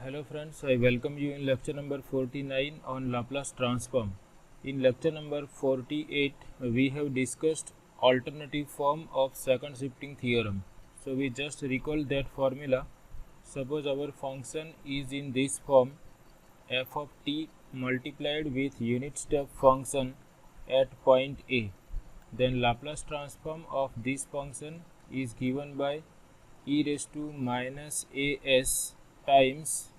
Hello friends, I welcome you in lecture number 49 on Laplace transform. In lecture number 48, we have discussed alternative form of second shifting theorem. So we just recall that formula. Suppose our function is in this form, f of t multiplied with unit step function at point A. Then Laplace transform of this function is given by e raised to minus as times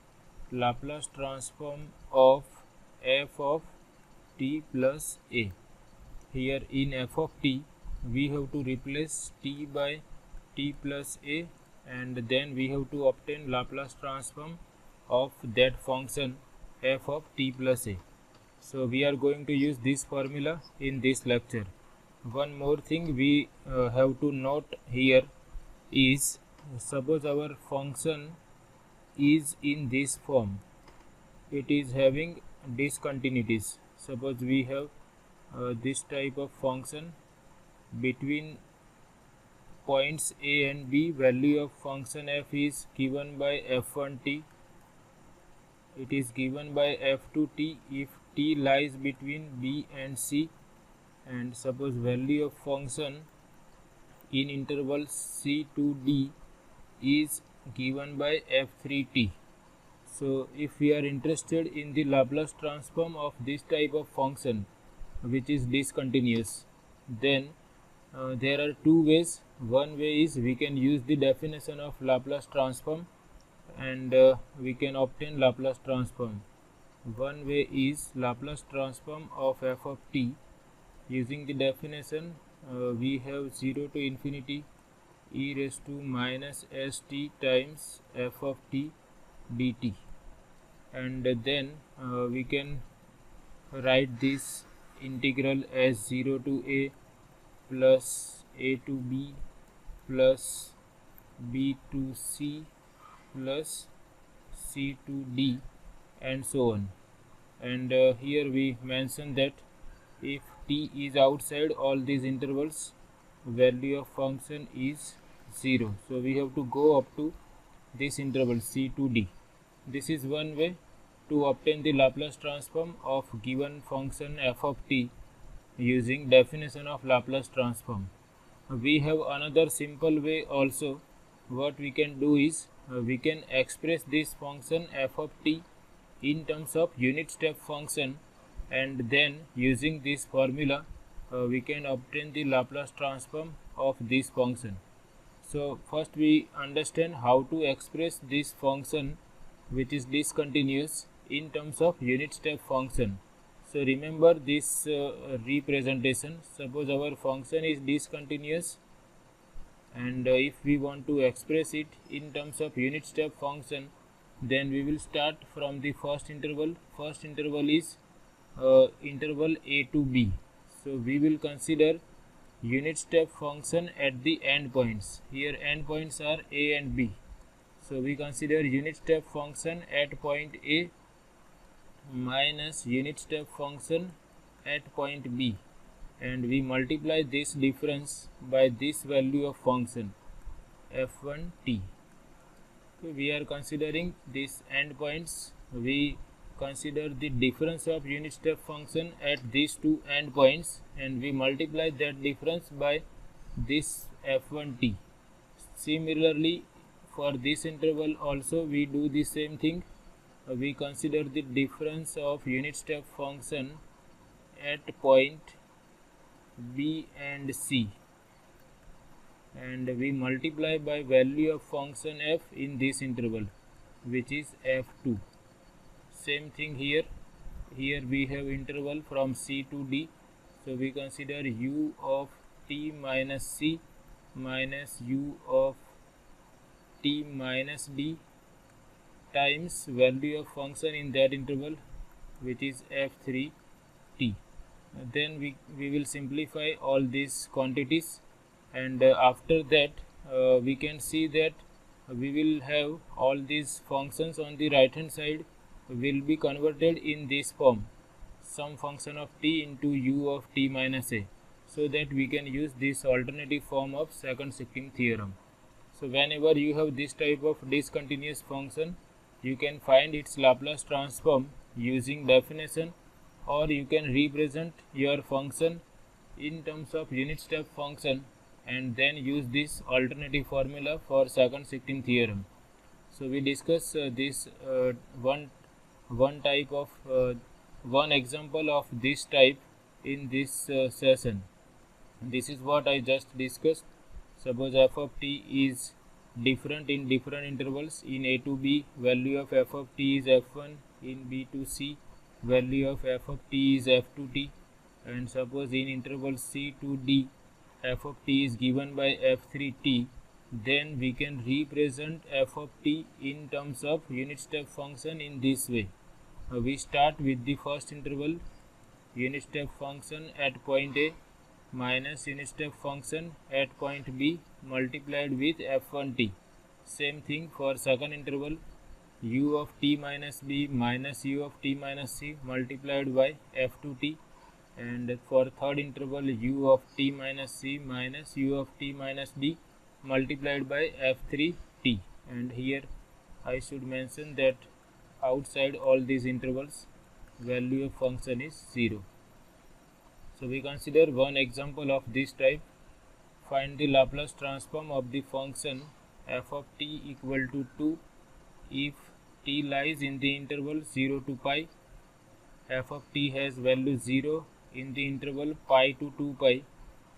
Laplace transform of f of t plus a. Here in f of t we have to replace t by t plus a, and then we have to obtain Laplace transform of that function f of t plus a. So we are going to use this formula in this lecture. One more thing we have to note here is, suppose our function is in this form, it is having discontinuities. Suppose we have this type of function between points a and b. Value of function f is given by f1t, it is given by f2t if t lies between b and c, and suppose value of function in interval c to d is given by f3t. So if we are interested in the Laplace transform of this type of function which is discontinuous, then there are two ways. One way is we can use the definition of Laplace transform and we can obtain Laplace transform. One way is Laplace transform of f of t. Using the definition, we have 0 to infinity e raised to minus st times f of t dt, and then we can write this integral as 0 to a plus a to b plus b to c plus c to d and so on. And here we mention that if t is outside all these intervals, value of function is 0. So we have to go up to this interval c to d. This is one way to obtain the Laplace transform of given function f of t using definition of Laplace transform. We have another simple way also. What we can do is we can express this function f of t in terms of unit step function, and then using this formula we can obtain the Laplace transform of this function. So first we understand how to express this function which is discontinuous in terms of unit step function. So remember this representation. Suppose our function is discontinuous, and if we want to express it in terms of unit step function, then we will start from the first interval. First interval is interval a to b. So we will consider unit step function at the endpoints. Here endpoints are a and b. So we consider unit step function at point a minus unit step function at point b, and we multiply this difference by this value of function f1t. So we are considering these endpoints. We consider the difference of unit step function at these two endpoints, and we multiply that difference by this f1t. Similarly, for this interval also we do the same thing. We consider the difference of unit step function at point b and c, and we multiply by value of function f in this interval, which is f2. Same thing here. Here we have interval from c to d, so we consider u of t minus c minus u of t minus d times value of function in that interval, which is f3t. Then we will simplify all these quantities, and after that we can see that we will have all these functions on the right hand side will be converted in this form, some function of t into u of t minus a, so that we can use this alternative form of second shifting theorem. So whenever you have this type of discontinuous function, you can find its Laplace transform using definition, or you can represent your function in terms of unit step function and then use this alternative formula for second shifting theorem. So we discuss this one type of one example of this type in this session. This is what I just discussed. Suppose f of t is different in different intervals. In a to b, value of f of t is f1. In b to c, value of f of t is f to t. And suppose in interval c to d, f of t is given by f3t, then we can represent f of t in terms of unit step function in this way. We start with the first interval, unit step function at point A minus unit step function at point B multiplied with f1t. Same thing for second interval, u of t minus b minus u of t minus c multiplied by f2t. And for third interval, u of t minus c minus u of t minus d multiplied by f3t. And here I should mention that outside all these intervals, value of function is 0. So we consider one example of this type. Find the Laplace transform of the function f of t equal to 2 if t lies in the interval 0 to pi. F of t has value 0 in the interval pi to 2 pi,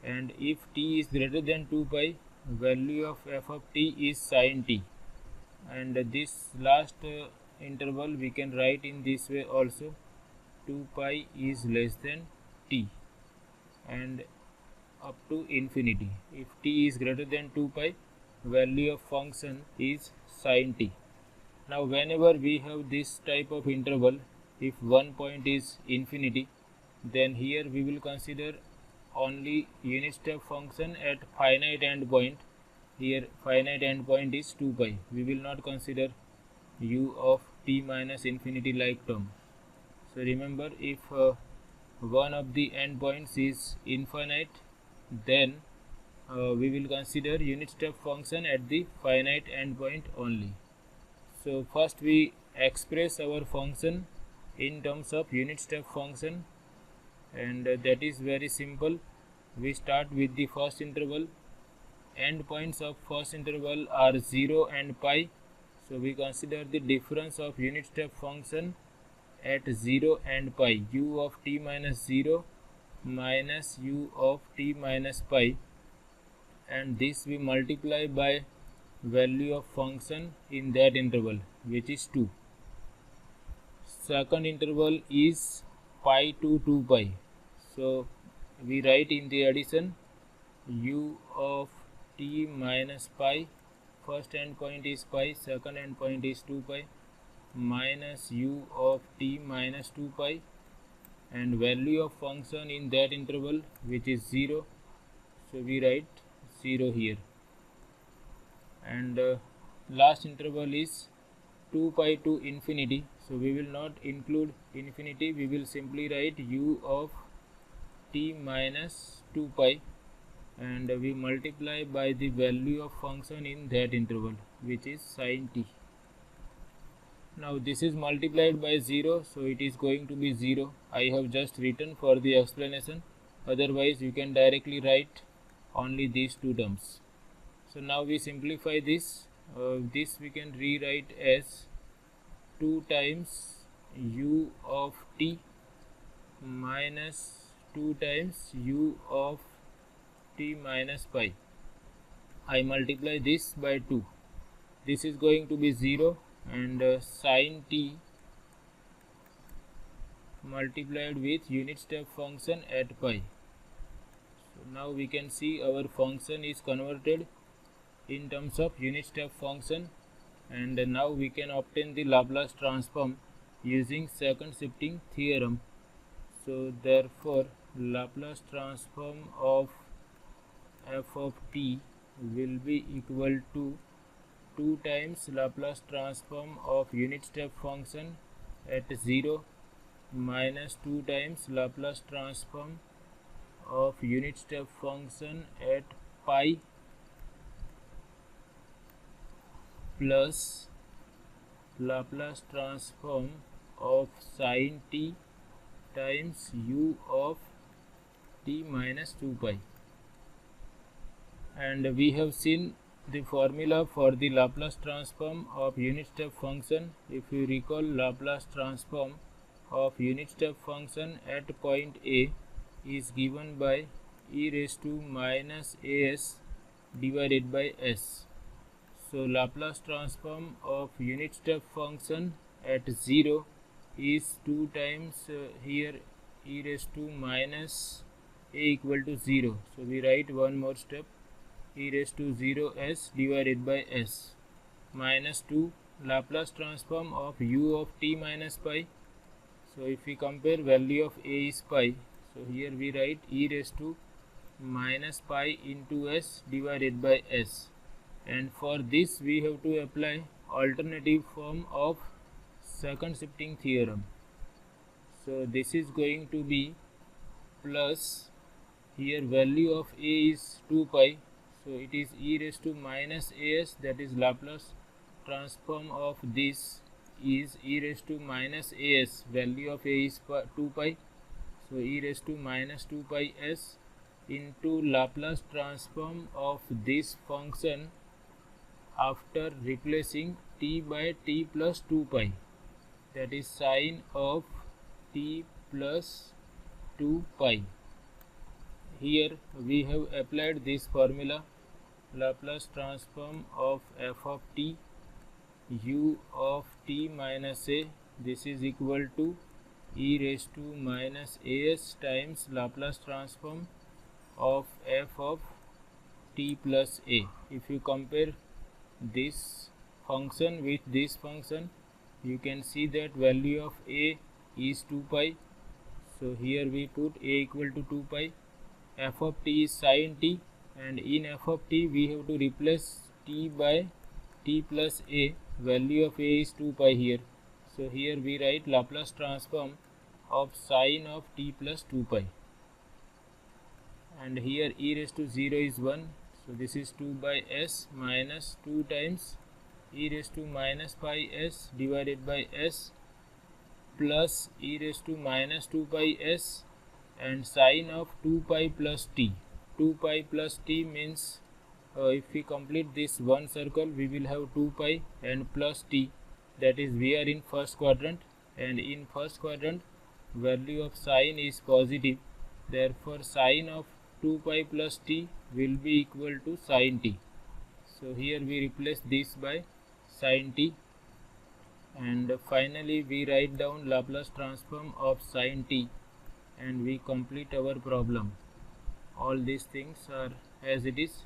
and if t is greater than 2 pi, value of f of t is sin t. And this last interval we can write in this way also, 2 pi is less than t and up to infinity. If t is greater than 2 pi, value of function is sin t. Now whenever we have this type of interval, if one point is infinity, then here we will consider only unit step function at finite endpoint. Here finite endpoint is 2 pi. We will not consider u of t minus infinity like term. So remember, if one of the endpoints is infinite, then we will consider unit step function at the finite endpoint only. So first we express our function in terms of unit step function, and that is very simple. We start with the first interval. Endpoints of first interval are 0 and pi, so we consider the difference of unit step function at 0 and pi, u of t minus 0 minus u of t minus pi, and this we multiply by value of function in that interval, which is 2. Second interval is pi to 2 pi, so we write in the addition u of t minus pi, first endpoint is pi, second endpoint is 2 pi, minus u of t minus 2 pi, and value of function in that interval, which is 0, so we write 0 here. And last interval is 2 pi to infinity, so we will not include infinity, we will simply write u of t minus 2 pi, and we multiply by the value of function in that interval, which is sin t. Now this is multiplied by 0, so it is going to be 0. I have just written for the explanation, otherwise you can directly write only these two terms. So now we simplify this. This we can rewrite as 2 times u of t minus 2 times u of t minus pi. I multiply this by 2. This is going to be 0, and sin t multiplied with unit step function at pi. So now we can see our function is converted in terms of unit step function, and now we can obtain the Laplace transform using second shifting theorem. So therefore Laplace transform of f of t will be equal to 2 times Laplace transform of unit step function at 0 minus 2 times Laplace transform of unit step function at pi plus Laplace transform of sin t times u of t minus 2 pi. And we have seen the formula for the Laplace transform of unit step function. If you recall, Laplace transform of unit step function at point A is given by e raised to minus as divided by s. So Laplace transform of unit step function at 0 is 2 times here e raised to minus a equal to 0. So we write one more step, e raised to 0 s divided by s minus 2 Laplace transform of u of t minus pi. So if we compare, value of a is pi, so here we write e raised to minus pi into s divided by s, and for this we have to apply alternative form of second shifting theorem. So this is going to be plus, here value of a is 2 pi, so it is e raised to minus as, that is Laplace transform of this is e raised to minus as, value of a is 2 pi, so e raised to minus 2 pi s into Laplace transform of this function after replacing t by t plus 2 pi, that is sine of t plus 2 pi. Here we have applied this formula, Laplace transform of f of t u of t minus a, this is equal to e raised to minus as times Laplace transform of f of t plus a. If you compare this function with this function, you can see that value of a is 2 pi, so here we put a equal to 2 pi, f of t is sin t, and in f of t we have to replace t by t plus a, value of a is 2 pi here, so here we write Laplace transform of sine of t plus 2 pi, and here e raised to 0 is 1, so this is 2 by s minus 2 times e raised to minus pi s divided by s plus e raised to minus 2 pi s and sine of 2 pi plus t. 2 pi plus t means if we complete this one circle, we will have 2 pi and plus t, that is we are in first quadrant, and in first quadrant value of sine is positive, therefore sine of 2 pi plus t will be equal to sin t. So here we replace this by sin t, and finally we write down Laplace transform of sin t and we complete our problem. All these things are as it is.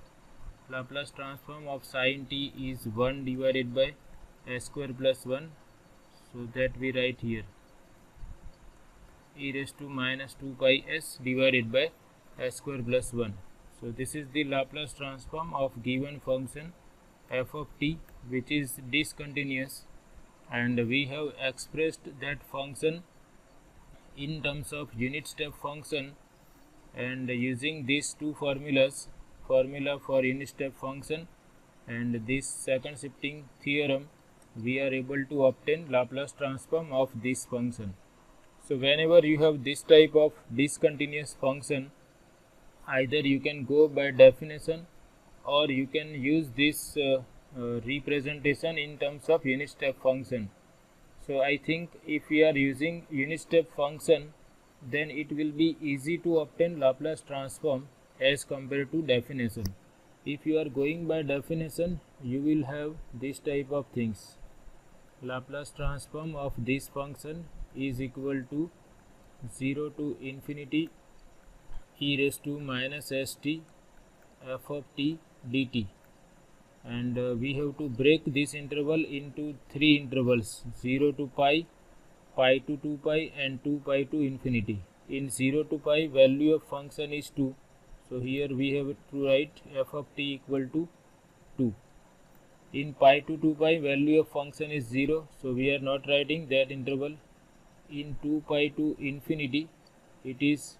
Laplace transform of sin t is 1 divided by s square plus 1, so that we write here e raised to minus 2 pi s divided by s square plus 1. So this is the Laplace transform of given function f of t, which is discontinuous, and we have expressed that function in terms of unit step function, and using these two formulas, formula for unit step function and this second shifting theorem, we are able to obtain Laplace transform of this function. So whenever you have this type of discontinuous function, either you can go by definition or you can use this representation in terms of unit step function. So I think if we are using unit step function, then it will be easy to obtain Laplace transform as compared to definition. If you are going by definition, you will have this type of things. Laplace transform of this function is equal to 0 to infinity e raised to minus st f of t dt, and we have to break this interval into three intervals, 0 to pi, pi to 2 pi and 2 pi to infinity. In 0 to pi, value of function is 2, so here we have to write f of t equal to 2. In pi to 2 pi, value of function is 0, so we are not writing that interval. In 2 pi to infinity, it is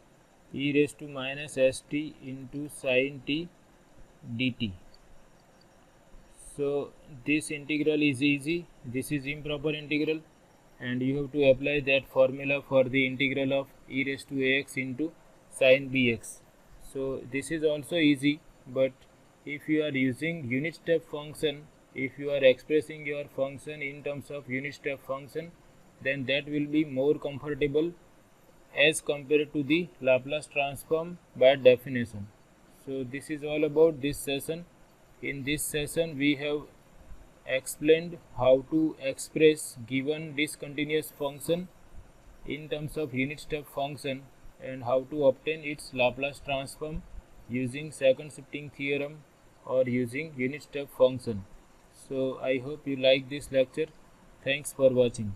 e raised to minus st into sin t dt. So this integral is easy, this is improper integral, and you have to apply that formula for the integral of e raised to ax into sin bx. So this is also easy, but if you are using unit step function, if you are expressing your function in terms of unit step function, then that will be more comfortable as compared to the Laplace transform by definition. So this is all about this session. In this session we have explained how to express given discontinuous function in terms of unit step function and how to obtain its Laplace transform using second shifting theorem or using unit step function. So I hope you like this lecture. Thanks for watching.